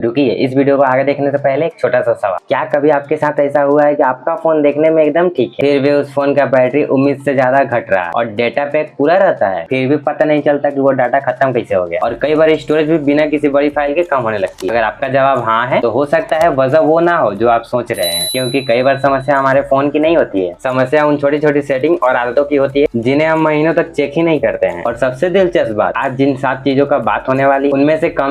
रुकिए, इस वीडियो को आगे देखने से पहले एक छोटा सा सवाल। क्या कभी आपके साथ ऐसा हुआ है कि आपका फोन देखने में एकदम ठीक है, फिर भी उस फोन का बैटरी उम्मीद से ज्यादा घट रहा है और डेटा पैक पूरा रहता है, फिर भी पता नहीं चलता कि वो डाटा खत्म कैसे हो गया, और कई बार स्टोरेज भी बिना किसी बड़ी फाइल के कम होने लगती है। अगर आपका जवाब हाँ है तो हो सकता है वजह वो ना हो जो आप सोच रहे हैं, क्योंकि कई बार समस्या हमारे फोन की नहीं होती है। समस्या उन छोटी छोटी सेटिंग और आदतों की होती है जिन्हें हम महीनों तक चेक ही नहीं करते हैं। और सबसे दिलचस्प बात, आज जिन 7 चीजों का बात होने वाली, उनमें से कम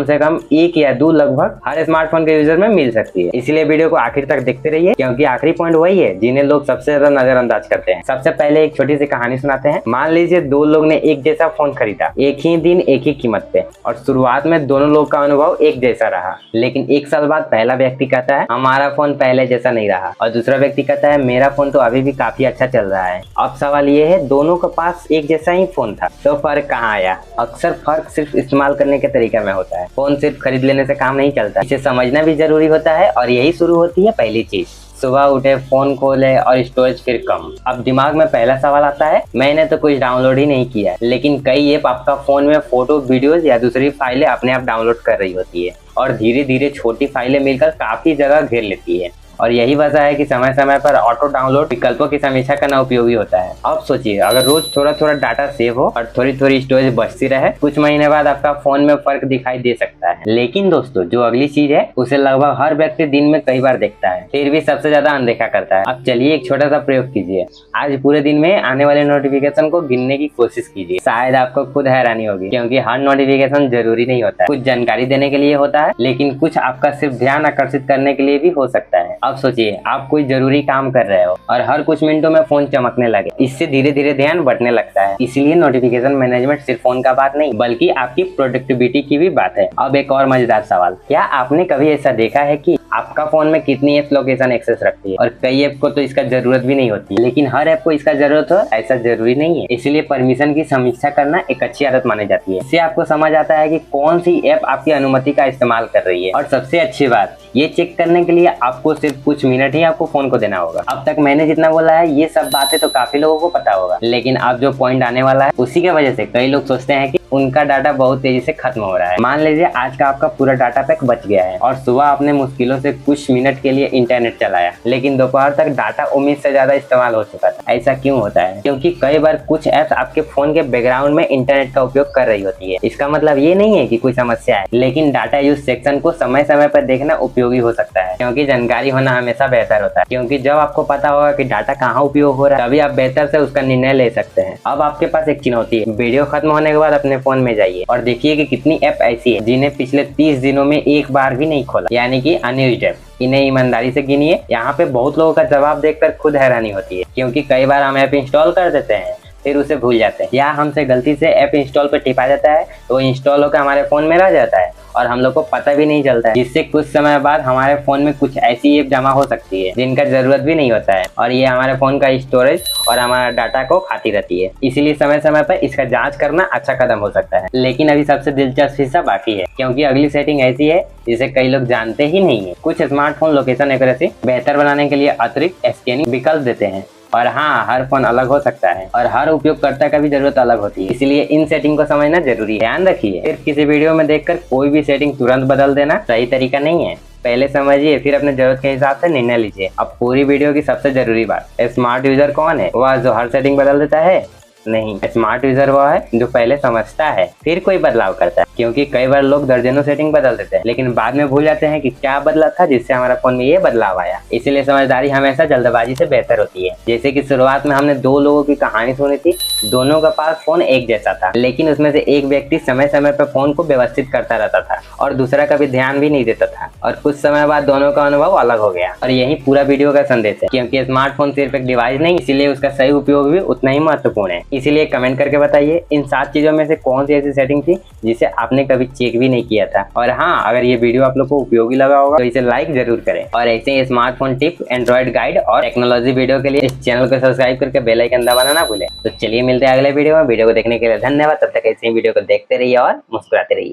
1 या 2 लगभग हर स्मार्टफोन के यूजर में मिल सकती है। इसलिए वीडियो को आखिर तक देखते रहिए, क्योंकि आखिरी पॉइंट वही है जिन्हें लोग सबसे ज्यादा नजरअंदाज करते हैं। सबसे पहले एक छोटी सी कहानी सुनाते हैं। मान लीजिए 2 लोग ने एक जैसा फोन खरीदा, एक ही दिन एक ही कीमत पे, और शुरुआत में दोनों लोग का अनुभव एक जैसा रहा। लेकिन 1 साल बाद पहला व्यक्ति कहता है हमारा फोन पहले जैसा नहीं रहा, और दूसरा व्यक्ति कहता है मेरा फोन तो अभी भी काफी अच्छा चल रहा है। अब सवाल ये है, दोनों के पास एक जैसा ही फोन था, तो फर्क कहाँ आया? अक्सर फर्क सिर्फ इस्तेमाल करने के तरीके में होता है। फोन सिर्फ खरीद लेने से काम नहीं चलता, इसे समझना भी जरूरी होता है, और यही शुरू होती है पहली चीज। सुबह उठे, फोन खोले और स्टोरेज फिर कम। अब दिमाग में पहला सवाल आता है, मैंने तो कुछ डाउनलोड ही नहीं किया है, लेकिन कई ऐप आपका फोन में फोटो, वीडियोस या दूसरी फाइलें अपने आप डाउनलोड कर रही होती है, और धीरे धीरे छोटी फाइलें मिलकर काफी जगह घेर लेती है। और यही वजह है कि समय समय पर ऑटो डाउनलोड विकल्पों की समीक्षा करना उपयोगी होता है। अब सोचिए, अगर रोज थोड़ा थोड़ा डाटा सेव हो और थोड़ी थोड़ी स्टोरेज बचती रहे, कुछ महीने बाद आपका फोन में फर्क दिखाई दे सकता है। लेकिन दोस्तों, जो अगली चीज है उसे लगभग हर व्यक्ति दिन में कई बार देखता है, फिर भी सबसे ज्यादा अनदेखा करता है। अब चलिए एक छोटा सा प्रयोग कीजिए। आज पूरे दिन में आने वाले नोटिफिकेशन को गिनने की कोशिश कीजिए। शायद आपको खुद हैरानी होगी, क्योंकि हर नोटिफिकेशन जरूरी नहीं होता है। कुछ जानकारी देने के लिए होता है, लेकिन कुछ आपका सिर्फ ध्यान आकर्षित करने के लिए भी हो सकता है। अब सोचिए, आप कोई जरूरी काम कर रहे हो और हर कुछ मिनटों में फोन चमकने लगे, इससे धीरे धीरे ध्यान बटने लगता है। इसलिए नोटिफिकेशन मैनेजमेंट सिर्फ फोन का बात नहीं, बल्कि आपकी प्रोडक्टिविटी की भी बात है। अब एक और मजेदार सवाल, क्या आपने कभी ऐसा देखा है कि आपका फोन में कितनी ऐप लोकेशन एक्सेस रखती है? और कई ऐप को तो इसका जरूरत भी नहीं होती, लेकिन हर ऐप को इसका जरूरत हो ऐसा जरूरी नहीं है। इसलिए परमिशन की समीक्षा करना एक अच्छी आदत मानी जाती है। इससे आपको समझ आता है कि कौन सी ऐप आपकी अनुमति का इस्तेमाल कर रही है। और सबसे अच्छी बात, ये चेक करने के लिए आपको सिर्फ कुछ मिनट ही आपको फोन को देना होगा। अब तक मैंने जितना बोला है, ये सब बातें तो काफी लोगों को पता होगा, लेकिन अब जो पॉइंट आने वाला है, उसी की वजह से कई लोग सोचते हैं कि उनका डाटा बहुत तेजी से खत्म हो रहा है। मान लीजिए आज का आपका पूरा डाटा पैक बच गया है और सुबह आपने मुश्किलों से कुछ मिनट के लिए इंटरनेट चलाया, लेकिन दोपहर तक डाटा उम्मीद से ज्यादा इस्तेमाल हो चुका था। ऐसा क्यों होता है? क्योंकि कई बार कुछ ऐप्स आपके फोन के बैकग्राउंड में इंटरनेट का उपयोग कर रही होती है। इसका मतलब ये नहीं है कि कोई समस्या है, लेकिन डाटा यूज सेक्शन को समय समय पर देखना उपयोगी हो सकता है, क्योंकि जानकारी होना हमेशा बेहतर होता है। क्योंकि जब आपको पता होगा कि डाटा कहाँ उपयोग हो रहा है, तभी आप बेहतर से उसका निर्णय ले सकते हैं। अब आपके पास एक चुनौती है, वीडियो खत्म होने के बाद अपने फोन में जाइए और देखिए कि कितनी ऐप ऐसी है जिन्हें पिछले 30 दिनों में एक बार भी नहीं खोला, यानी कि अनयूज्ड ऐप। इन्हें ईमानदारी से गिनिए। यहाँ पे बहुत लोगों का जवाब देखकर खुद हैरानी होती है, क्योंकि कई बार हम ऐप इंस्टॉल कर देते हैं, फिर उसे भूल जाते हैं, या हमसे गलती से ऐप इंस्टॉल पर टिपा जाता है, तो वो इंस्टॉल होकर हमारे फोन में रह जाता है और हम लोग को पता भी नहीं चलता है, जिससे कुछ समय बाद हमारे फोन में कुछ ऐसी ऐप जमा हो सकती है जिनका जरूरत भी नहीं होता है, और ये हमारे फोन का स्टोरेज और हमारा डाटा को खाती रहती है। इसीलिए समय समय पर इसका जांच करना अच्छा कदम हो सकता है। लेकिन अभी सबसे दिलचस्प हिस्सा बाकी है, क्योंकि अगली सेटिंग ऐसी है जिसे कई लोग जानते ही नहीं है। कुछ स्मार्टफोन लोकेशन एक्यूरेसी बेहतर बनाने के लिए अतिरिक्त स्कैनिंग विकल्प देते हैं। और हाँ, हर फोन अलग हो सकता है और हर उपयोगकर्ता का भी जरूरत अलग होती है, इसलिए इन सेटिंग को समझना जरूरी है। ध्यान रखिए, सिर्फ किसी वीडियो में देखकर कोई भी सेटिंग तुरंत बदल देना सही तरीका नहीं है। पहले समझिए, फिर अपने जरूरत के हिसाब से निर्णय लीजिए। अब पूरी वीडियो की सबसे जरूरी बात, स्मार्ट यूजर कौन है? वह जो हर सेटिंग बदल देता है? नहीं, स्मार्ट यूजर वो है जो पहले समझता है फिर कोई बदलाव करता है। क्योंकि कई बार लोग दर्जनों सेटिंग बदल देते हैं, लेकिन बाद में भूल जाते हैं कि क्या बदला था जिससे हमारा फोन में ये बदलाव आया। इसलिए समझदारी हमेशा जल्दबाजी से बेहतर होती है। जैसे कि शुरुआत में हमने 2 लोगों की कहानी सुनी थी। दोनों का पास फोन एक जैसा था, लेकिन उसमें से एक व्यक्ति समय समय पर फोन को व्यवस्थित करता रहता था और दूसरा कभी ध्यान भी नहीं देता था, और कुछ समय बाद दोनों का अनुभव अलग हो गया। और यही पूरा वीडियो का संदेश है, क्योंकि स्मार्टफोन सिर्फ एक डिवाइस नहीं, इसीलिए उसका सही उपयोग भी उतना ही महत्वपूर्ण है। इसीलिए कमेंट करके बताइए, इन 7 चीजों में से कौन सी ऐसी सेटिंग थी जिसे आपने कभी चेक भी नहीं किया था। और हाँ, अगर ये वीडियो आप लोग को उपयोगी लगा होगा तो इसे लाइक जरूर करें, और ऐसे ही स्मार्टफोन टिप, एंड्रॉइड गाइड और टेक्नोलॉजी वीडियो के लिए इस चैनल को सब्सक्राइब करके बेल आइकन दबाना ना भूलें। तो चलिए मिलते हैं अगले वीडियो में। वीडियो को देखने के लिए धन्यवाद। तब तक ऐसे ही वीडियो को देखते रहिए और मुस्कुराते रहिए।